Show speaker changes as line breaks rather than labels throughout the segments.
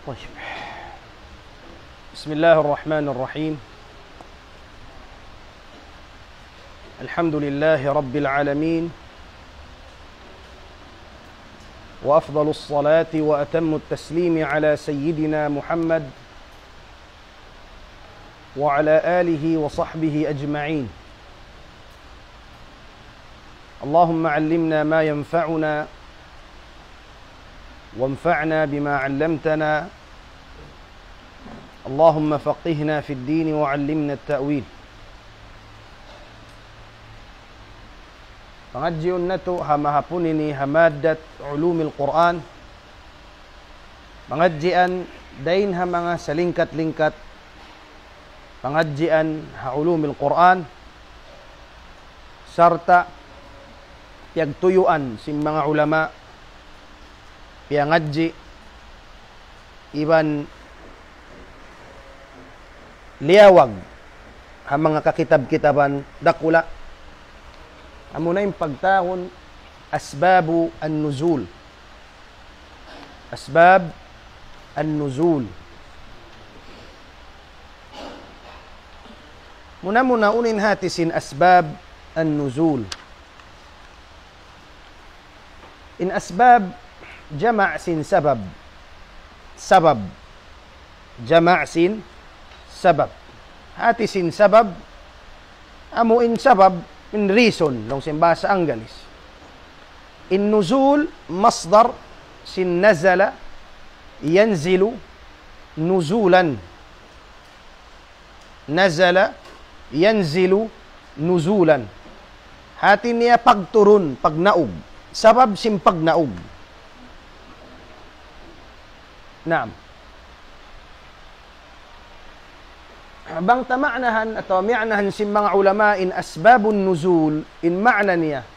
طيب. بسم الله الرحمن الرحيم. الحمد لله رب العالمين، وأفضل الصلاة وأتم التسليم على سيدنا محمد وعلى آله وصحبه أجمعين. اللهم علمنا ما ينفعنا وانفعنا بما علمتنا، اللهم فقهنا في الدين وعلمنا التأويل. Pangadjiun nato hamahapon ini hamadat ulumil Quran. Pangadjian dain ha mga salingkat-lingkat pangadjian ha ulumil Quran sarta piyagtuyuan sim mga ulama piyangadji iban liyawag ha mga kakitab-kitaban dakula. Amo na yung pagtahon asbabu an-nuzul. Asbab an-nuzul. Muna unin hatisin asbab an-nuzul. In asbab jama' sin sabab. Sabab. Jama' sin sabab. Hatisin sabab. Amo in sabab in reason long simbasa Anggalis. In nuzul masdar sin nazala yanzilu nuzulan. Nazala yanzilu nuzulan. Hati niya pagturun, pagnaog. Sabab sin pagnaog. Naam. Bang tama'nahan atau mi'nahan sim mga ulama in asbabun nuzul in ma'na niya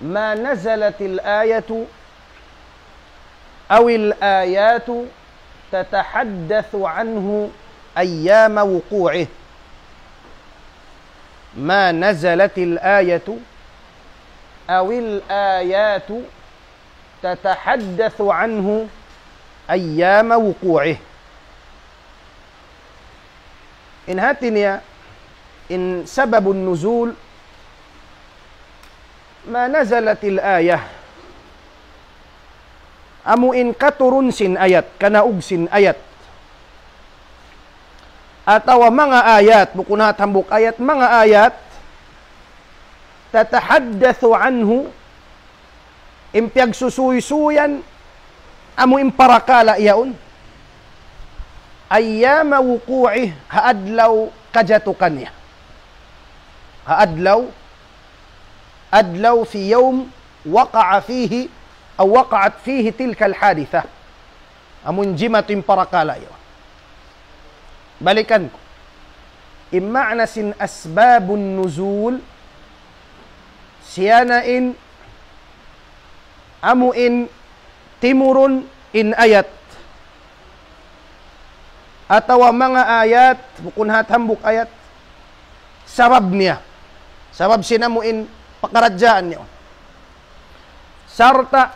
ma nazalatil ayatu awil ayatu tatahaddathu anhu ayyama wuqu'ih. Ma nazalatil ayatu awil ayatu tatahaddathu anhu ayyama wuqu'ih. In hati niya, in sababun nuzul, ma nazalatil ayah. Amu in katurun sin ayat, kanaug sin ayat. Atawa mga ayat, bukunat hambuk ayat, mga ayat, tatahaddathu anhu, impyag susuy-suyan, amu imparakala iyaon. Ayyama wuqu'ih, haadlaw kajatukan niya. Adlaw fi yawm waqa'a fihi aw waqa'at fihi tilka al-haditha. Amun jimatin parakala yun. Balikan ko. Ima'na sin asbabun nuzul siyanain amuin timurun in ayat atawa mga ayat, bukunhat hambuk ayat, sabab niya. Sabab sinamuin pakaradyaan niyo. Sarta,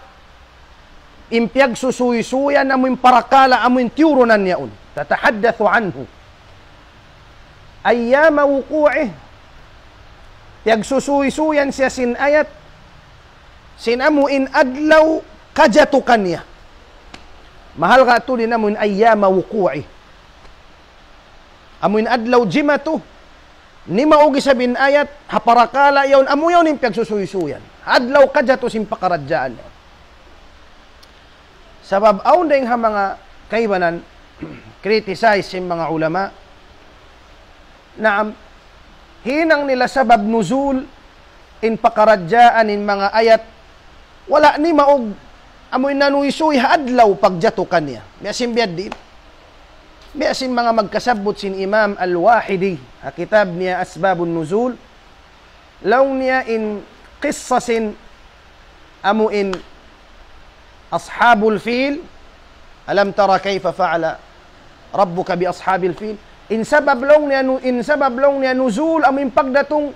impyag susuy-suyan, amuin parakala, amuin tiurunan niya un. Tatahaddathu anhu. Ayyama wuqu'ih. Piyag susuy-suyan siya sin ayat, sinamuin adlaw kajatukan niya. Mahal ka ito din amuin ayyama wuqu'ih. Amuin adlaw jimatu ni maugi sabin ayat haparakala yawn amu yawn impyag susuy-suyan adlaw kadyato sim pakaradyaan. Sabab aun ding ha mga kaibanan criticize sim mga ulama na hinang nila sabab nuzul in pakaradyaan in mga ayat wala ni maug amuin nanuisuy adlaw pagjato kaniya miasim biad din. Biasin mga magkasabot sin Imam Al-Wahidi, kitab niya Asbabun Nuzul, law niya in qissasin amuin ashabul fil, alam tara kayfa fa'ala rabbuka bi ashabil fil, in sabab long niya nuzul amuin pagdatong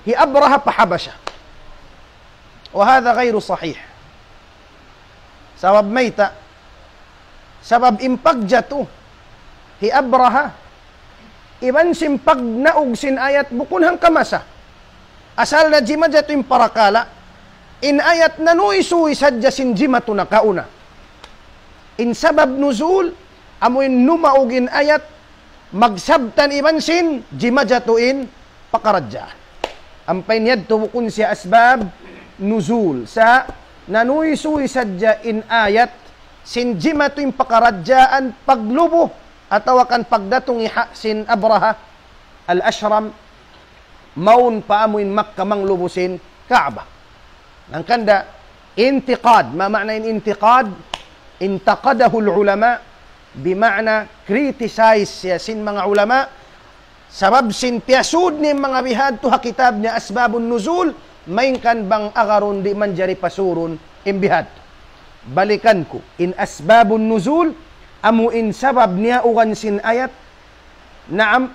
hi Abraha pa Habasha. Wa hadha ghayru sahih. Sabab mayta Sabab impagjato, hi Abraha, iban simpag naog sin ayat bukun hang kamasa. Asal na jima jato yung parakala, in ayat na nuisuy sadya sin jima to nakauna. In sabab nuzul, amuin numaugin ayat, magsabtan iban sin jima jatuin pakaradya. Ampay niyad tubukun siya asbab nuzul sa nanuisuy sadya in ayat, sin jima to yung pakaradyaan paglubo, atawakan pagdatong iha sin Abraha al-Ashram, maun paamuin Makkah manglubusin Kaaba. Nang kanda, intiqad, mama'nain intiqad, intaqadahu ulama, bima'na criticize siya sin mga ulama, sabab sin piyasud ni mga bihad to hakitab niya asbabun nuzul, main kan bang agaron di man jari pasurun imbihad. Balikan ko, in asbabun nuzul, amu in sabab niya ugan sin ayat, naam,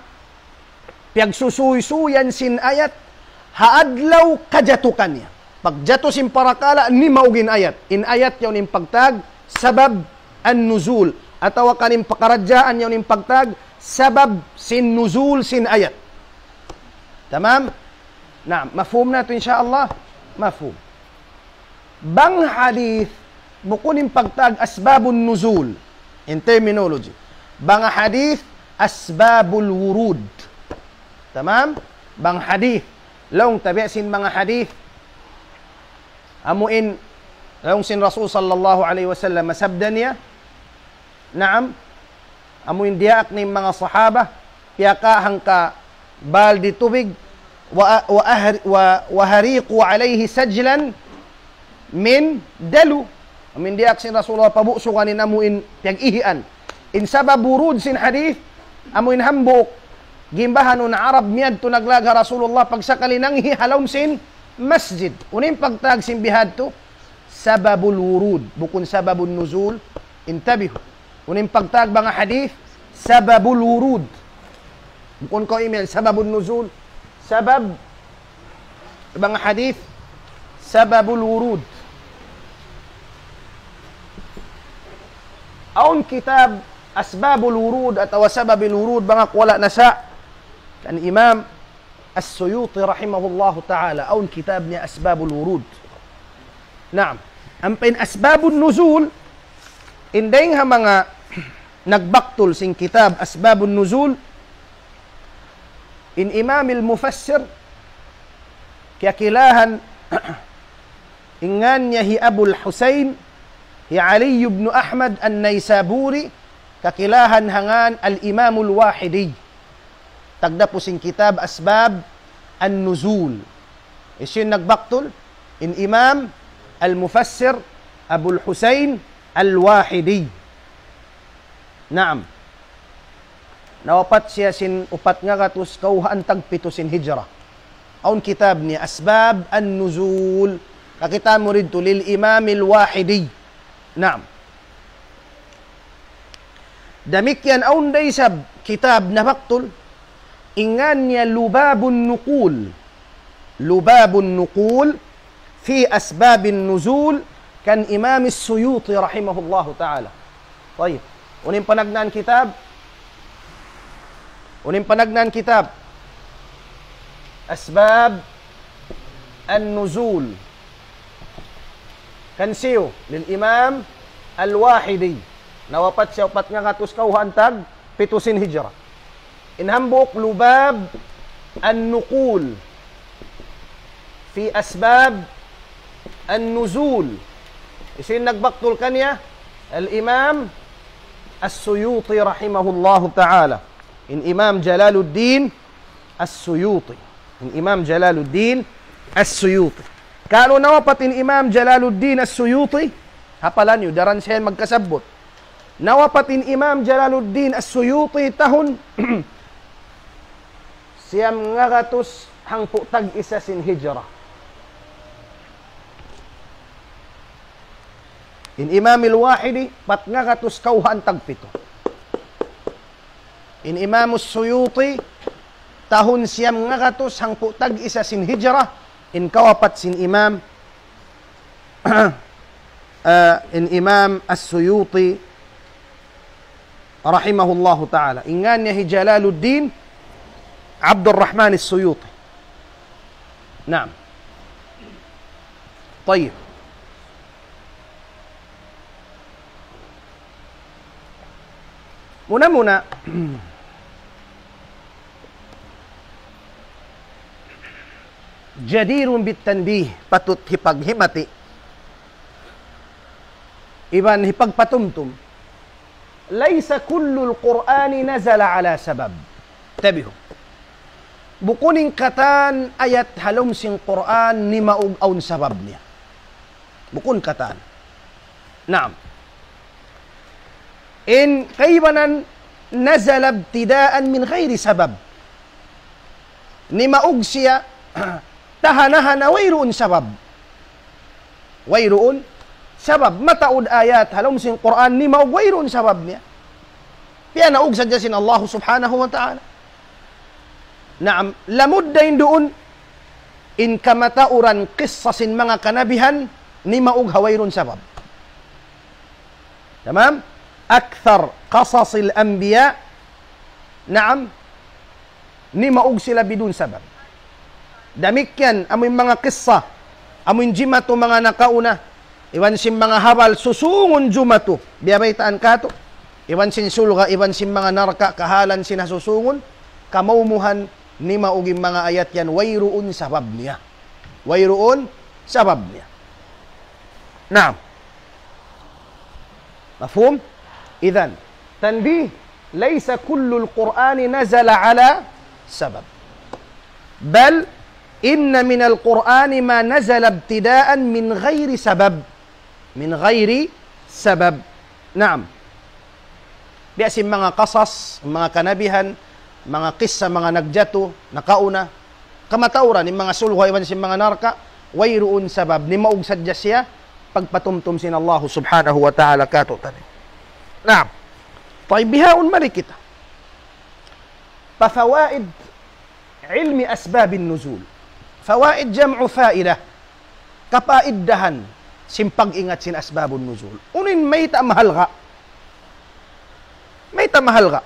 piyagsusuy-suyan sin ayat, haadlaw kajatukan niya. Pagjato sin parakala, ni maugin ayat. In ayat yaw ning pagtag, sabab an-nuzul. Atawa kaning pakaradyaan yaw ning pagtag, sabab sin nuzul sin ayat. Tamam? Naam, mafhum na ito insyaallah? Mafhum. Bang hadith, bukunin pagtag asbabun nuzul, in terminology. Bang hadith, asbabul wurud. Tamam? Bang hadith. Long tabi'sin mga hadith. Amuin, long sin Rasul sallallahu alaihi wasallam masabda niya. Naam. Amuin diak ni mga sahaba. Piyaka hangka baldi tubig. Wa hariqu alaihi sajlan min dalu. Amin diak sin Rasulullah pabuso kanin amuin piyag-ihian. In sabab wurud sin hadith. Amuin hambuk. Gimbahan na Arab miyad to naglaga Rasulullah pagsakali nang hihalom sin masjid. Unin pagtag sin bihad to, sababul wurud, bukun sababul nuzul, intabihu. Unin pagtag mga hadith, sababul wurud. Bukun ko email, sababul nuzul, sabab, mga hadith, sababul wurud. Aun kitab, asbabul wurud atau sababil wurud, mga wala nasa, kan Imam As-Suyuti rahimahullahu ta'ala, aun kitab niya Asbabul Wurud. Naam. Ampin Asbabun Nuzul, indeng ha mga nagbaktul sing kitab Asbabun Nuzul, in Imam al-Mufassir, kiyakilahan, ingan niya hi Abul Husayn, hi Ali ibn Ahmad an-Naysaburi, kakilahan hangan al-Imamul Wahidi. Tagda po sing kitab Asbab An-Nuzul. Isin nagbaktul in Imam Al-Mufassir Abul Husayn Al-Wahidi. Naam. Nawapat siya sin upat nga katus kauhaan tagpito sin hijrah. Aun kitab ni Asbab An-Nuzul. Kakita mo rin to lil Imam Al-Wahidi. Naam. Damikyan aun day sab kitab na baktul, ingan niya lubabun nuqul fi asbabin nuzul kan Imam As-Suyuti rahimahullahu ta'ala. Tayyib. Unin panagnan kitab asbab an-nuzul kan siyo lil Imam Al-Wahidi. Nawapat siya upat nga katus kauhan tag pitusin hijrah. Inhambuk lubab an-nuqul fi asbab an-nuzul. Isin nagbaktul kanya al-Imam As-Suyuti rahimahullahu ta'ala. In Imam Jalaluddin As-Suyuti. In Imam Jalaluddin As-Suyuti. Kano nawapat in Imam Jalaluddin As-Suyuti? Hapalan nyo, daran siya magkasabot. Nawapat in Imam Jalaluddin As-Suyuti tahun siyam nga gatos hangpo tag isa sin hijrah. In Imam Al-Wahidi, pat nga gatos kauhan tag pito. In Imam As-Suyuti, tahun siyam nga gatos hangpo tag isa sin hijrah. In kawapat sin Imam in Imam As-Suyuti rahimahullahu ta'ala. Ingan niya Jalaluddin Abdurrahman As-Suyuti. Naam. طيب. Muna-muna, jadirun bitanbih, patut hipaghimati, iban hipagpatumtum, laysa kullul Qur'ani nazala ala sabab. Tabiho. Bukuning katan ayat halom sing Qur'an ni maug-awn sabab niya. Bukun katan. Naam. In kaybanan nazala ibtidaan min ghairi sabab. Ni maug siya tahanahan wayruun sabab. Wayruun sabab. Mataud ayat halom sing Qur'an ni maug wayruun sabab niya. Kaya naug sadya sin Allah subhanahu wa ta'ala. Naam, lamud dain doon in kamatauran qissasin mga kanabihan ni maug hawayrun sabab. Tamam? Akthar qasasil anbiya, naam, ni maug sila bidun sabab. Damikyan amoy mga kissa, amoy jimatu mga nakauna, iwan sim mga habal susungon jumatu, biyabaytaan kato, iwan sin sulga, iwan sim mga narka kahalan sinasusungon, kamaumuhan ni mauging mga ayat yan, wayruun sabab niya. Wayruun sabab niya. Naam. Mafhum? Idhan, tanbih, laysa kullul Qur'ani nazala ala sabab. Bal, inna minal Qur'ani ma nazala ibtidaan min ghairi sabab. Min ghairi sabab. Naam. Biasin mga qasas, mga kanabihan, mga kissa, mga nagjato, nakauna, kamatauran, ni mga sulho, iwan si mga narka, wayruun sabab, ni maug sadya siya, pagpatumtum sin Allah subhanahu wa ta'ala kato tani. Naam. Bihaun mali kita. Pafawaid ilmi asbabin nuzul. Fawaid jam'u fa'idah. Kapaiddahan, simpag-ingat sin asbabun nuzul. Unin may tamahal ka. May tamahal ka.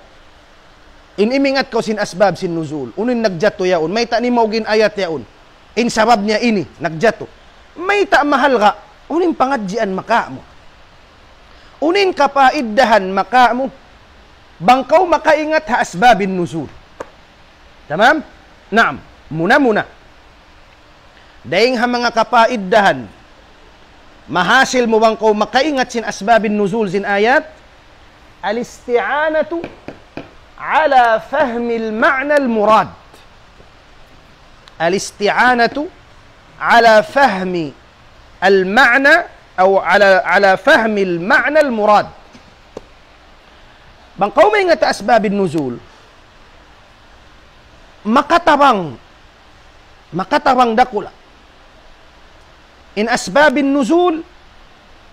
Inimingat ko sin asbab sin nuzul. Unin nagjato yaon. May ta ni maugin ayat yaon. In sabab niya ini, nagjato. May ta mahal ka. Unin pangadjian maka mo. Unin kapaiddahan maka mo. Bangkaw makaingat ha asbabin nuzul. Tamam? Naam. Muna-muna. Daing ha mga kapaiddahan. Mahasil mo bangkaw makaingat sin asbabin nuzul sin ayat. Al-isti'anatu على فهم المعنى المراد. الاستعانة على فهم المعنى أو على فهم المعنى المراد. Bangkaw may nga asbab nuzul, makatabang dakula. In asbab nuzul,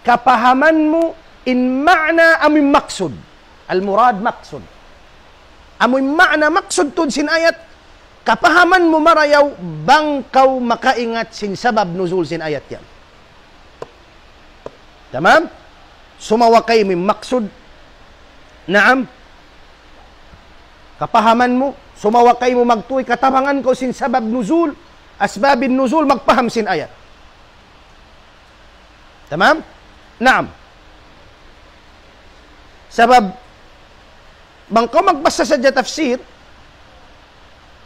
kapahaman mo in ma'na amin maksud. Al-murad maksud. Amoy ma'na maksud tun sin ayat, kapahaman mo marayaw, bangkaw makaingat sin sabab nuzul sin ayat yan. Tamam? Sumawakay min maksud. Naam. Kapahaman mo, sumawakay mo magtuoy, katabangan ko sin sabab nuzul, asbabin nuzul, magpaham sin ayat. Tamam? Naam. Sabab, bangkaw magbasa sa tafsir,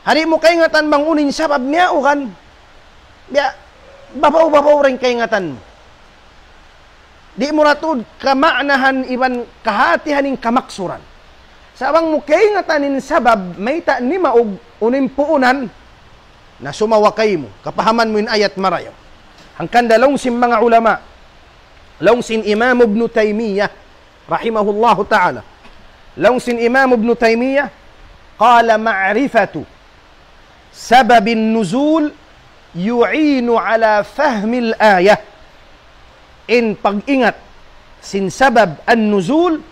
hari mo kaingatan bang unin sabab niya o kan, babaw-babaw rin kaingatan mo. Di mo ratud kama'nahan iban kahatihaning kamaksuran. Sabang mo kaingatanin sabab, may ta ni maug unin puunan na sumawakay mo, kapahaman mo in ayat marayaw. Hangkan dalawng sin mga ulama, lawng sin Imam Ibn Taymiyyah, rahimahullahu ta'ala, lawng sin Imam Ibn Taymiyyah, qala ma'rifatu sababin nuzul yu'inu ala fahmil ayah. In pag-ingat sin sabab an-nuzul,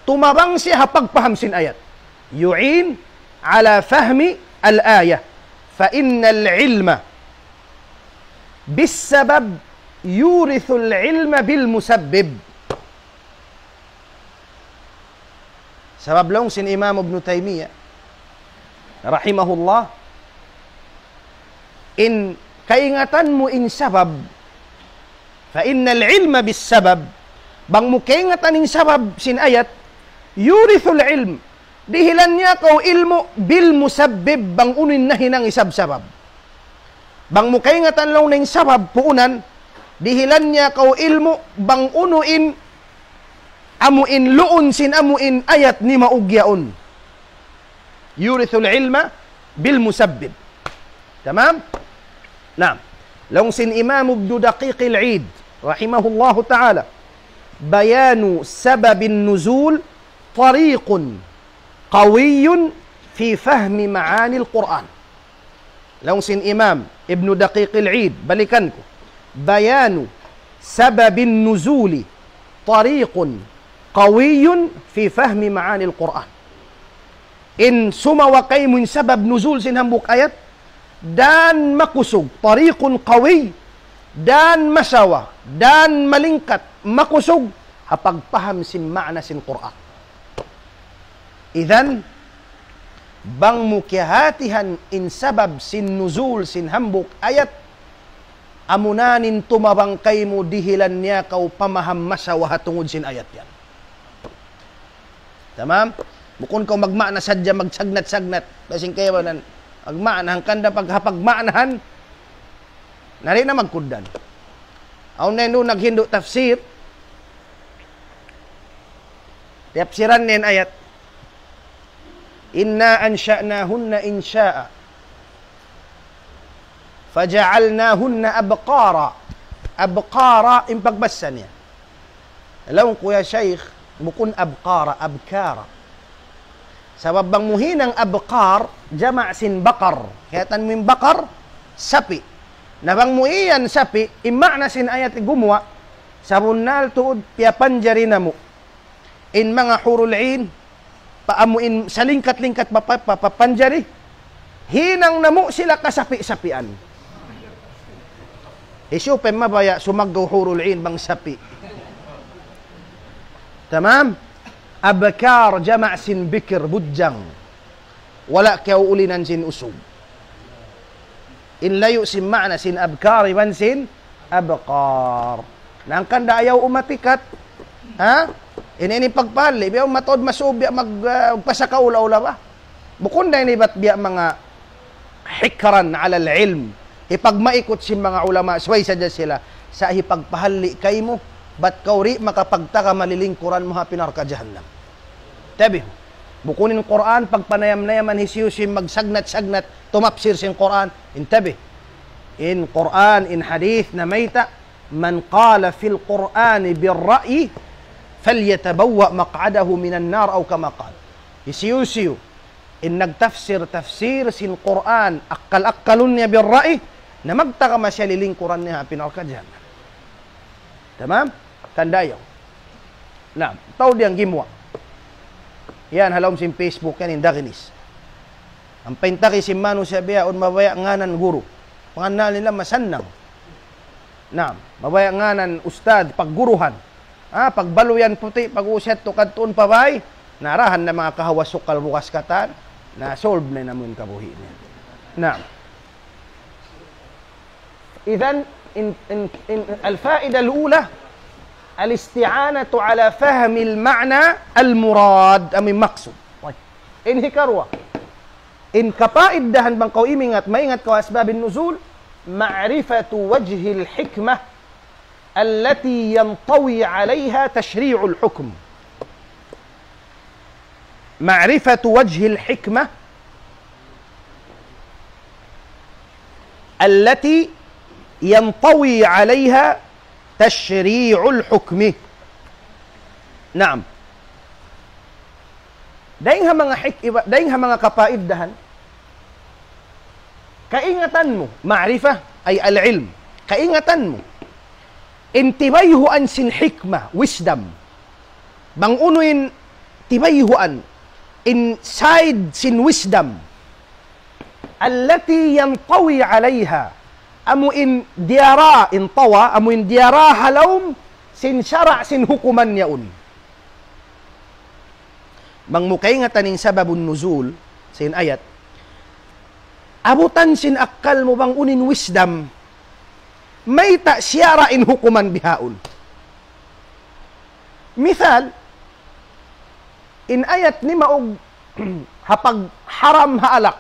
tumabang siya pagpaham sin ayat. Yu'in ala fahmi al-ayah. Fa innal ilma bis sabab yurithul ilma bil musabbib. Sabab long sin Imam Ibn Taymiyyah rahimahullah, in kaingatan mo in sabab, fa innal ilma bis sabab, bang mo kaingatan in sabab sin ayat, yurithul ilm, dihilan niya kau ilmu bil musabbib, bang unin na hinang isab-sabab. Bang mo kaingatan long ning sabab puunan, dihilan niya kau ilmu bang unuin amuin luun sin amuin ayat ni maugyaon. Yurithul ilma bil musabbib. Tamam? Naam. Long sin Imam Ibn Daqiq al-Eid rahimahullahu ta'ala, bayanu sababin nuzul tariqun qawiyyun fi fahmi ma'ani al-Quran. Long sin Imam Ibn Daqiq al-Eid, balikan ko. Bayanu sababin nuzuli tariqun qawiyyun fi fahmi ma'ani al-Quran. In sumawa kay mun sabab nuzul sin hambuk ayat, dan makusog, tariqun qawi, dan masawa, dan malingkat, makusog, hapagpaham sin ma'na sin Quran. Idhan, bang mukihatihan in sabab sin nuzul sin hambuk ayat, amunanin tumabang kay mo dihilan niya kau pamaham masawa hatungod sin ayat yan. Tamam? Bukon kau magmana sadya magsagnat-sagnat, kasing kayo nan magmana kanda paghapagmanahan nari na magkundan. Aw nendo naghindo tafsir, tafsiran nin ayat, inna ansha'nahunna insha'a faja'alnahunna abqara. Abqara impagbasa niya. Alam ko ya Shaykh, bukon abqara, abkara. Sabab bang muhinang abqar, jama' sin bakar. Kaya tanmin bakar, sapi. Nabang muiyan sapi, immakna sin ayat gumwa, sabunal tuod, piyapanjari na mo. In mga hurul ain, paamuin salingkat-lingkat papanjari, hinang namo sila kasapi-sapian. Isyupin mabaya, sumaggaw hurul ain bang sapi. Tamam? Abkar jama' sin bikir bujang, wala kauulinan sin usog. In layo sin ma'na sin abkar iban sin abkar. Nang kanda ayaw umatikat, ha? Ini pagpali, biya matod masubya magpasakaula-ula ba? Bukon na inibat biya mga hikran ala al-ilm. Ipagmaikot sin mga ulama, sway sadya sila, sa hipagpahali kay mo, bat kauri makapagtaka malilingkuran mo hapinar ka jahannam. Tabi, bukunin Quran, pagpanayam-nayaman hisiyusin, magsagnat-sagnat, tumapsir sin Quran, intabi. In Quran, in hadith na mayta, man qala fil Qur'ani birra'i, falyatabawwa maq'adahu minan nar, aw kama qala. Hisiyusiyo, in nagtafsir sin Quran, akkal-akkalun niya birra'i, na magtaka masya lilingkuran niya hapinar ka jahannam. Tamam? Kandayaw. Nah, tao diyang gimwa. Yan, halawm sin Facebook yan, indakinis. Ang paintaki si Manu siya biya, on mabaya nganan guru. Panganal nila masannang. Na, mabaya nganan ustad, pagguruhan. Pagbaluyan puti, pag-uset to kadtuon pabay, narahan na mga kahawasukal bukas katan, na solve na namun kabuhi niya. Na, idhan, al-faida al-ula, الاستعانة على فهم المعنى المراد أم المقصود. إن هكروا إن كفائد دهن بنقو إيمينات ما إنgat كو أسباب النزول، معرفة وجه الحكمة التي ينطوي عليها تشريع الحكم. معرفة وجه الحكمة التي ينطوي عليها تشريع الحكم. نعم. Daing ha mga kapaiddahan, kaingatan mo, ma'rifah ay al-ilm, kaingatan mo, intibayhuan sin hikmah, wisdom, bang unuin tibayhuan, inside sin wisdom, allati yantawi alayha, amuin diara intawa, amuin diara halawm sin syara' sin hukuman yaun. mangmukay nga taning sababun nuzul, sin ayat, abutan sin akal mo bang unin wisdom, may ta siyara in hukuman bihaon. Misal, in ayat ni maog hapag haram haalak.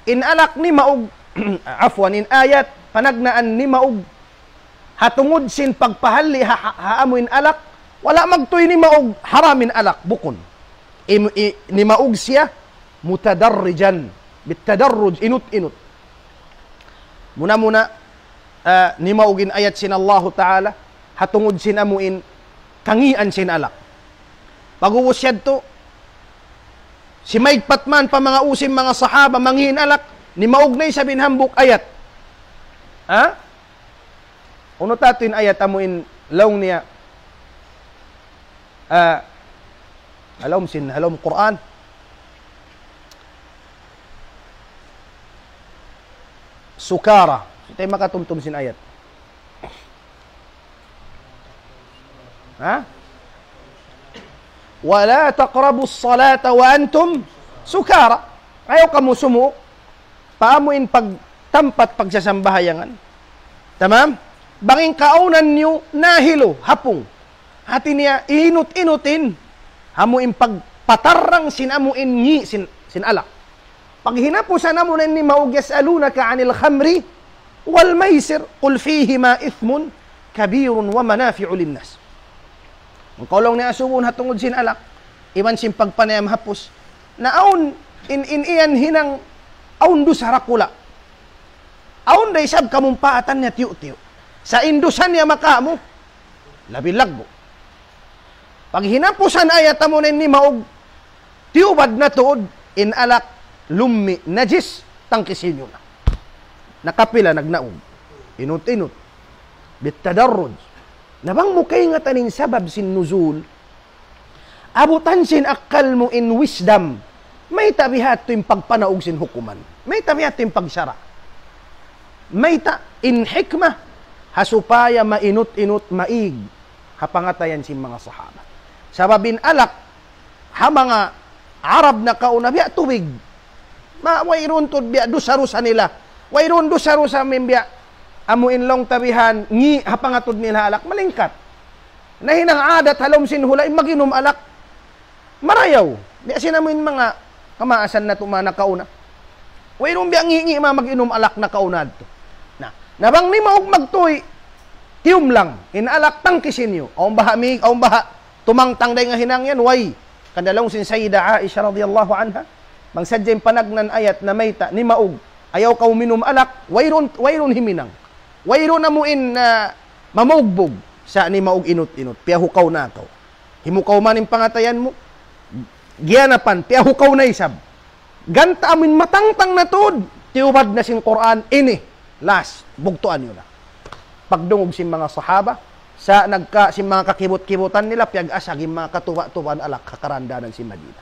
In alak ni maog afwan, in ayat panagnaan ni maog hatungod sin pagpahalli haamuin alak, wala magtoy ni maog haramin alak bukon. Ni maog siya mutadarrijan, bitadarruj, inut-inut. Muna-muna ni maogin ayat sin Allah Ta'ala hatungod sin amuin kangian sin alak. Pag-uusyad to, si Mike Patman pa mga usim mga sahaba manghin alak, ni maog na sabin hambuk ayat. Ha? Uno tato yung ayat amuin laong niya halom Quran. Sukara. Ito yung makatumtum sin ayat. Ha? Wala taqrabu as-salata wa antum sukara. Ayaw ka mo sumuok. Paamuin pagtampat pagsasambahayangan. Tamam? Banging kaunan niyo nahilo, hapong. Hati niya, inut-inutin. Hamuin pagpatarang sinamuin ngi sin alak. Pag hinapusan na mo na ni maug yasalunaka anil khamri wal maisir, qul fihima ithmun kabirun wa manafi'u linnas. Ang kaulong ni asubon hatungod sin alak, iman sin pagpanayam hapos, na aun in iyan hinang aun do sa rakula. Aun day sab kamumpaatan niya tiyo-tiyo. Sa indusan niya makamo, labilagbo. Pag hinapusan ayat mo ni maog, tiyubad na tuod, in alak, lummi, najis, tangkisin nyo na. Nakapila, nagnaog. Inut-inut. Bitadarroj. Nabang mo kay nga taning sabab sin nuzul, abutan sin akal mo in wisdom, may tabihat to yung pagpanaog sin hukuman. May tabihat to yung pagsara. May in hikmah, hasupaya mainut-inut maig, hapangatayan sin mga sahaba. Sababin alak, ha mga Arab na kauna, biya tubig. Wayron to biya dusarusa nila. Wayron dusarusa min biya amuin long tabihan, ngi hapangatod nila alak, malingkat. Nahinang adat halom sin hulay, maginom alak, marayaw. Biya sinamuin mga kamaasan na tumana kauna. Wayron biya ngi maginom alak na kaunad to. Nabang ni maog magtoy, tiyum lang, inalak tangkisin nyo. Aong baha, tumangtang day nga hinang yan, way. Kandalong sin Sayyida Aisha radiyallahu anha, bang sadyang panagnan ayat na mayta, ni maog, ayaw ka uminom alak, wayron himinang. Wayron na muin na mamugbog sa ni maog inut-inut, piyahukaw na akaw. Himukaw man yung pangatayan mo, giyanapan, piyahukaw na isab. Ganta amin matangtang na tuod, tiyubad na sin Quran, ini. Last, bugtuan nyo na. Pagdungog si mga sahaba, si mga kakibot-kibutan nila, piyag-asag yung mga katuwa-tuwan alak, kakarandanan si Madina.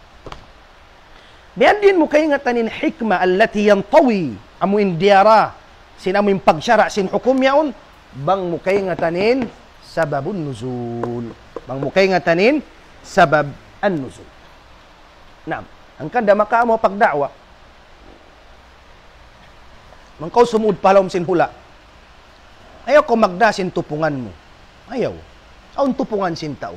Biyan din mo kayo nga tanin hikma allati yantawi, amuin diyara, sinamuin pagsyara, sin hukum yaon, bang mo kayo nga tanin sababun nuzul. Bang mo kayo nga tanin sabab an nuzul. Naam, ang kanda makaamo pagdakwa, mangkaw sumud palawm sin hula. Ayaw ko magdasin tupungan mo. Ayaw. Aun tupungan sin tao.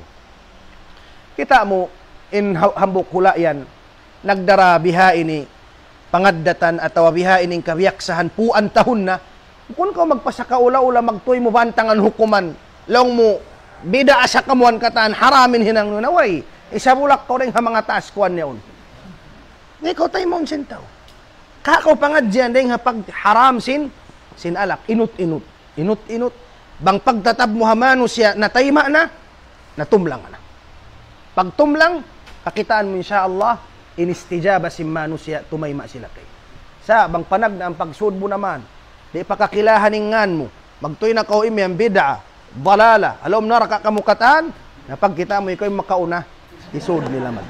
Kita mo, in hambok hula yan, nagdara biha ini, pangaddatan atawa biha ining kabiyaksahan, puan tahon na, kung ka magpasakaula-ula, magtuy mo bantangan hukuman, long mo, bida asa kamuan kataan, haramin hinang nunaway, isa bulak ko rin ha mga taas kuan niyaon. Ikaw tayo mo sin tao. Kakaw pangadyan dahil pag haram sin alak, inut-inut. Inut-inut. Bang pagtatab mo hamano siya, natayma na, natumlang na. Pag tumlang, kakitaan mo insyaallah, inistijaba si mano siya, tumayma sila kay. Sa, bang panag na ang pagsud mo naman, di pakakilahaningan mo, magtuy na kao imi ang bid'a, balala, alom na rakakamukataan, na pagkita mo ikaw yung makauna, isud nila mag.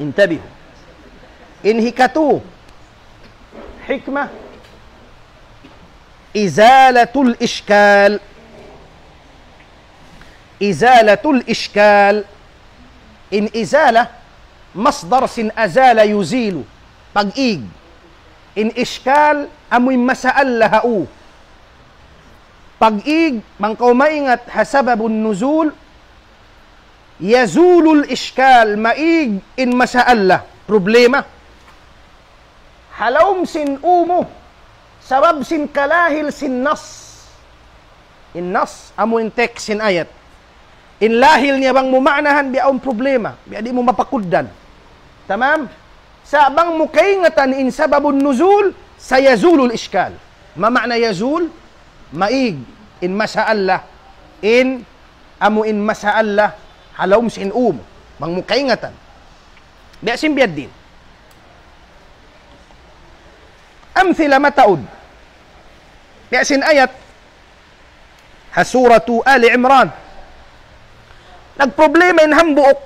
Intabi. Inhikatu, hikmah, izalatul ishkal. Izalatul ishkal, In izala, masdar sin azala yuzilu. Pag-ig. In iskal, amoy masaal lahau. Pag-ig, mangkaw maingat, hasababun nuzul, yazulul iskal, maig in masaal lah. Problema. Halawm sin umo, sabab sin kalahil sin nas. In nas, amo in text, sin ayat. In lahil niya bang mumanahan, biya ang problema. Biya di mo mapakuddan. Tamam? Sa bang mukaingatan in sababun nuzul, sa yazulul iskal. Mamana yazul, maig. In masaallah. In, amo in masaallah, halawm sin umo. Bang mukaingatan. Biya simbiyad din. Amthila mataud. Biya sin ayat, Hasuratu Ali Imran. Nagproblema in hambuok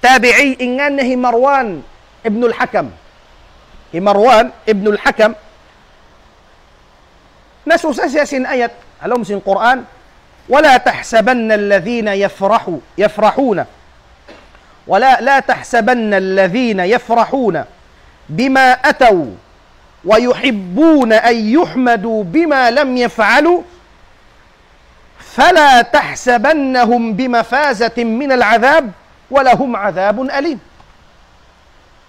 tabi'i ingan na Marwan ibn al-Hakam. Marwan ibn al-Hakam. Nasusa siya sin ayat, alam sin Quran, wala tahsabanna alladhina yafrahuna. La tahsabanna alladhina yafrahuna bima ataw wa yuhibbuna an yuhmadu bima lam yaf'alu فلا تحسبنهم بمفازة من العذاب ولهم عذاب أليم.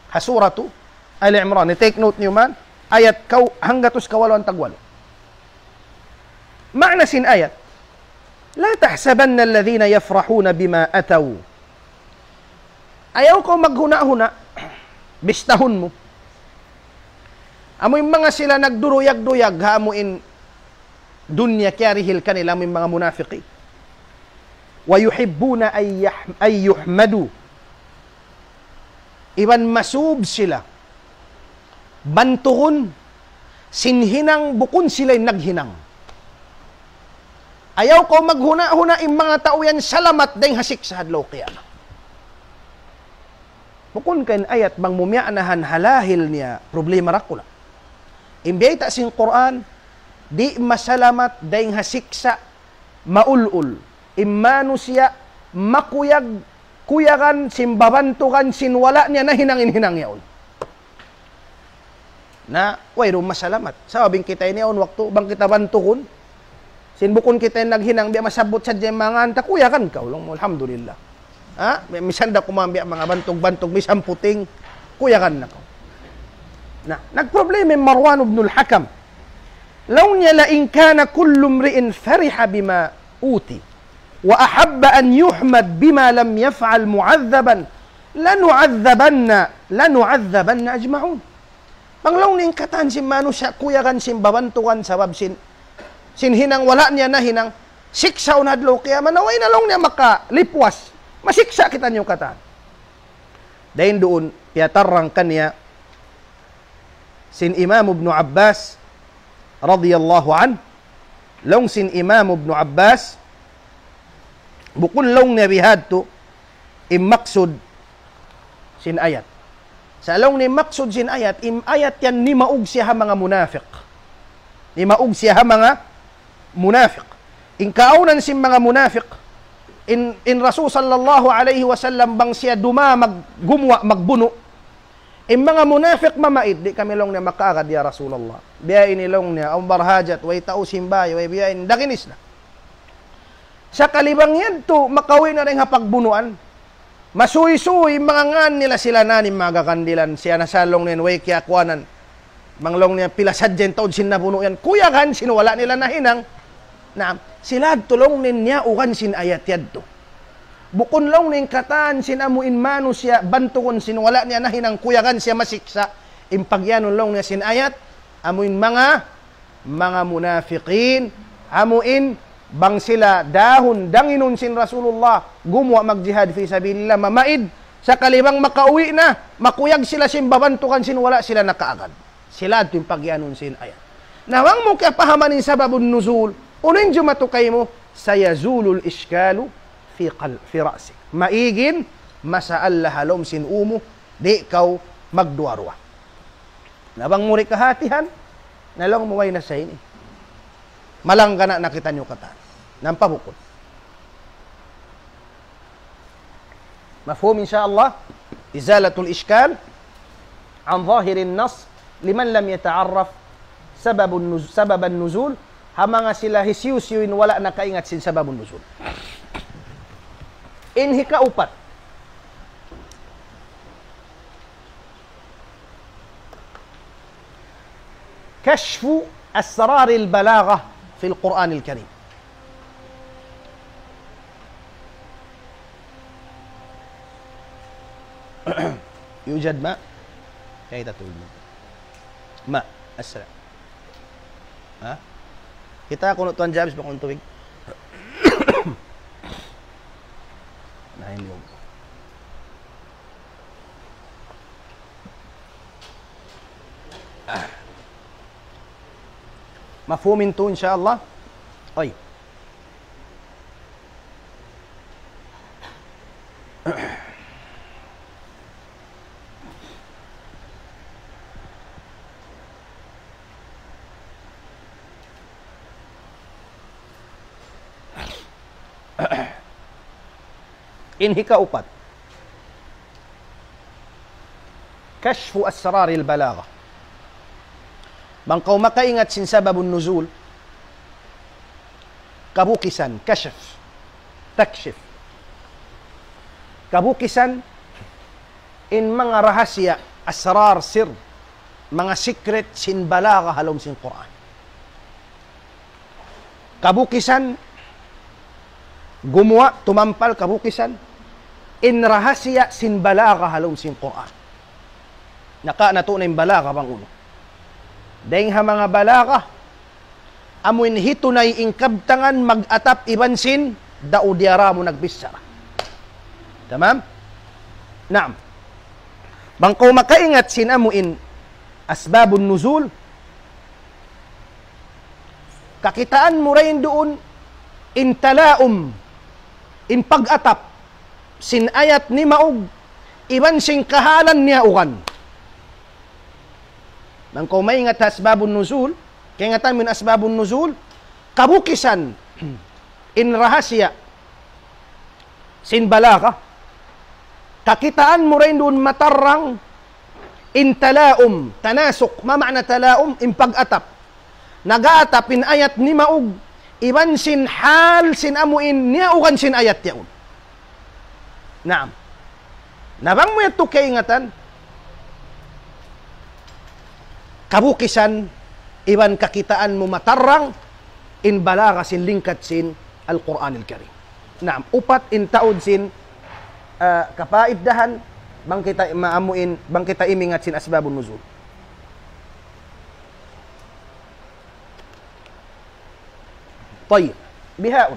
Hasuratu Ali Imran. Take note niyo man. Ayat hanggatus kawalon tagwalo. Ma'na sin ayat. La tahsabanna alladhina yafrahuna bima ataw. Ayaw ko maghuna-huna. Bistahon mo. Amoy mga sila nagduruyag-duyag hamuin dunya kyarihil kanila may mga munafiqin. Wa yuhibbuna ay yuhmadu. Iwan masub sila. Bantuhon, sinhinang bukon sila'y naghinang. Ayaw ko maghuna-huna yung mga tao yan salamat dahil hasik sa hadlaw kiyama. Bukon kain ayat bang mumyaanahan halahil niya problema rakula. Imbiyay ta sing Quran, di masalamat dahing hasiksa maulul imano siya makuyag kuyagan simbabantukan sinwala niya na hinangin-hinang yaon na wayro masalamat sabing kita ini on waktu bang kita bantukon sinbukon kita naghinang biya masabot sa jemangan ta kuyagan ka ulong alhamdulillah ha misanda kumambiya mga bantog-bantog misang puting kuyagan na ko na nagproblema Marwan ibn al-Hakam. لو لئن كان كل امرئ فرح بما أوتي وأحب أن يحمد بما لم يفعل معذبا لنعذبن أجمعون. Pang law ning katan sin manu siya kuyagan sin babantukan sabab sin hinang wala niya na hinang siksa unadlo kaya manaway na lang niya makalipwas masiksa kita niyo katan. Dahil doon tiyatarang kanya sin Imam Ibn Abbas radiyallahu an long sin Imam Ibn Abbas bukun long niya bihadto maksud sin ayat sa long ni maksud sin ayat ayat yan ni maug siya mga munafiq in kaunan sin mga munafiq in Rasul sallallahu alaihi wasallam bang siya gumwa magbuno mga munafiq mamait, di kami long niya makaagad ya Rasulullah. Biyain nilong niya, ang barhajat, way tao simbay, way biyain, dakinis na. Sa kalibang yan to, makawin na rin hapagbunuan. Masuy-suy, mga ngan nila sila nanim magakandilan. Siya nasalong niyan, way kiakwanan. Manglong niya, pilasadyan taon sinabuno yan. Kuyagan, sinuwala nila na hinang. Na, sila tulong niya, ukan sin ayat yad to. Bukon lang ning katan sinamuin mano siya bantukon sinwala niya na hinang kuyagan siya masiksa impagyanon lang niya sin ayat amuin mga munafiqin amuin bang sila dahon danginon sin Rasulullah gumwa magjihad fi sabilillah mamaid sa kalibang makauwi na makuyag sila sin babantukan sinwala sila nakaagad sila at impagyanon sin ayat nawang mo kaya pahamanin sababun nuzul unin jumatukay mo sayazulul iskalu fi ra'sik. Maigin, masaal lahalom sin umo, di kaw magduarwa. Nabang muri kahatihan, nalong muway na sa ini. Malang ka na nakita nyo kata. Nampabukod. مفهوم إن شاء الله؟ إزالة الإشكال عن ظاهر النص لمن لم يتعرف سبب النزول. Hamanga sila hisiw-siwin wala nakaingat sin sababun nuzul. Inhi kaupat. كشف أسرار البلاغة في القرآن الكريم. يوجد ماء؟ كيف تقول ماء؟ السلام. ها؟ Kita kuno Tuan James bakong tubig. Nahin yung. مفهوم تو إن شاء الله. طيب. Inhi kaupat. Kashfu asrar al-balagha. Bangkaw makaingat sin sababun nuzul. Kabukisan, kashf, takshif. Kabukisan in mga rahasya, asrar, sir, mga secret sin balagha halom sin Quran. Kabukisan gumawa, tumampal, kabukisan in rahasya sin balagha halom sin Quran. Naka nato na yung balagha bang uno. Dahil ha mga balagha amuin hitunay ingkabtangan mag-atap iban sin dao diara mo nagbisara. Tamam? Naam. Bangkaw makaingat sin amuin asbabun nuzul, kakitaan mo rin doon in talaum, in pag-atap sin ayat ni maug iban sing kahalan niya ukan. Nang kung maingat asbabun nuzul, kaya nga tayo asbabun nuzul, kabukisan in rahasya sin balagha, kakitaan mo rin doon matarang in talaum, tanasok, mamana talaum, in pag-atap, nag-aatap in ayat ni maug iban sin hal sin amuin niya ukan sin ayat yaun. Naam. Nabang mo ito kay ingatan, kabukisan iban kakitaan mo matarang in balagha sin lingkat sin Al-Quran Al-Karim. Naam. Upat in taod sin kapaiddahan bang kita maamuin, bang kita imingat sin asbabun nuzul. طيب بهاء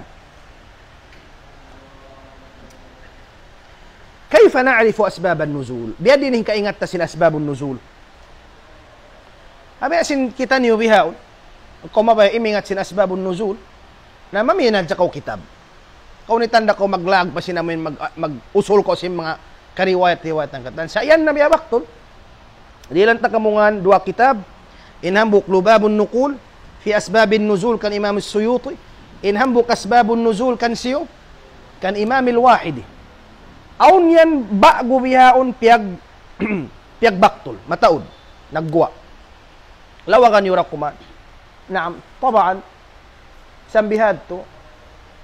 كيف نعرف أسباب النزول؟ بيدين كإنgat sin أسباب النزول. Abi asin kita niyo bihao. Kung mabay imingat sin asbabun nuzul na maminad sa kau kitab. Kau ni tanda ko maglag pa sinamin mag-usul ko sin mga kariwayat-riwayat ng katan. Sa iyan na biyabaktol. Di lang takamungan dua kitab. Inhambuk lubabun nukul fi asbabin nuzul kan Imam Suyuti. Inhambuk asbabun nuzul kan siyo kan Imam al-Wahidi. Aun yan bago bihaon piyag baktol. Mataod. Nagguwa. Lawagan yurak kuman. Naam, tabaan, sambihad to,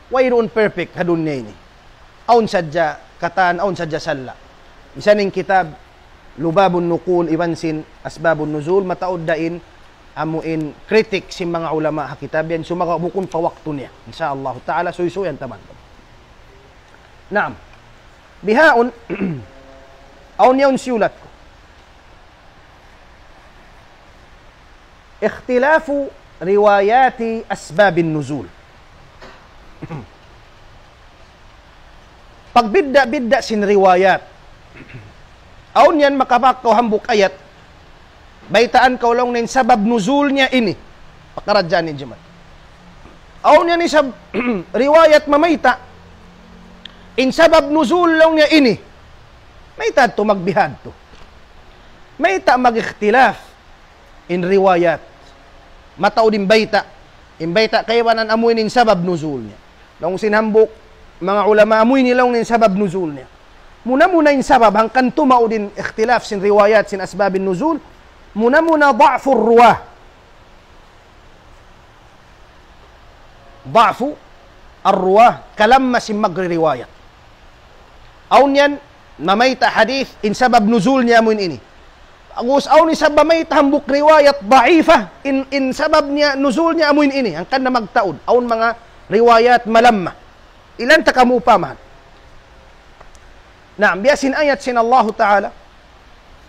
wayroon perfect hadun niya ini. Aun sadya katan, aun sadya salla. Isaning kitab, lubabun nukul, iwansin, asbabun nuzul, mataod dain, amuin, kritik si mga ulama ha kitab yan, sumakabukun pa wakto niya. Insyaallah ta'ala, suysuyan taman. Naam, bihaon, aun yaun siulat ko. اختلاف روايات أسباب النزول. Pagbidda-bidda sin riwayat. Aun yan makabak ko hambuk ayat. Baitaan ko lang nin sabab nuzul niya ini. Pakaradyan ni Jamal. Aun yan isab riwayat mamayta. In sabab nuzul lang niya ini. Mayta to magbihad to. Mayta mag-ikhtilaf in riwayat. Matao din bayta. In bayta kaywanan amuin in sabab nuzul niya. Nung sinhambok, mga ulama amuin nilang nin sabab nuzul niya. muna yung sabab, hangkan tumao din ikhtilaf sin riwayat sin asbabin nuzul, muna da'fur ruwah. Da'fu ar-ruwah kalamma sin magri-riwayat. Aun yan, namayta hadith, in sabab nuzul niya mo ini. Agus aun ni sabab mayta hambuk riwayat da'ifa, in sabab niya, nuzul niya amuin ini, hangkan na magtaod. Aun mga riwayat malamma. Ilan takamupaman. Naam, biasin ayat sin Allah Ta'ala,